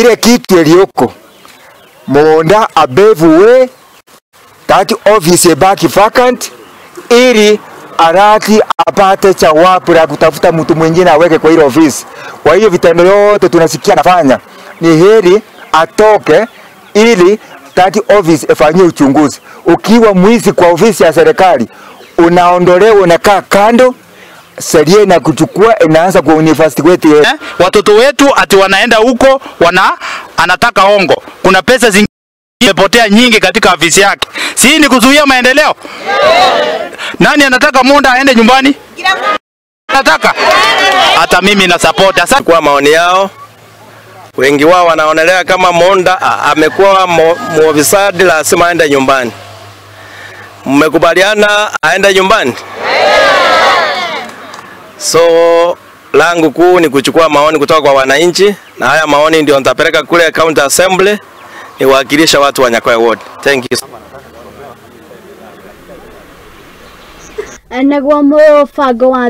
ile kitu iliyoko Monda abevuwe that office ibaki vacant ili arati apate chawapu la kutafuta mtu mwingine aweke kwa ile ofisi. Kwa hiyo vitendo yote tunasikia nafanya ni heri atoke ili that office ifanywe uchunguzi. Ukiwa mwizi kwa ofisi ya serikali unaondolewa, unakaa kando, sheria na kuchukua inaanza kwa university. Watoto wetu ati wanaenda huko anataka hongo. Kuna pesa zimepotea nyingi katika ofisi yake. Si ni kuzuia maendeleo? Nani anataka Monda aende nyumbani? Anataka. Hata mimi na support. Sasa kwa maoni yao, wengi wao wanaonelea kama Monda amekuwa muofisadi, lazima aende nyumbani. Mmekubaliana aende nyumbani? So langu kuu ni kuchukua maoni kutoka kwa wananchi, na haya maoni ndio nitapeleka kule county assembly niwakilisha watu wa Nyakoe ward. Thank you. Ene gwa mubango wa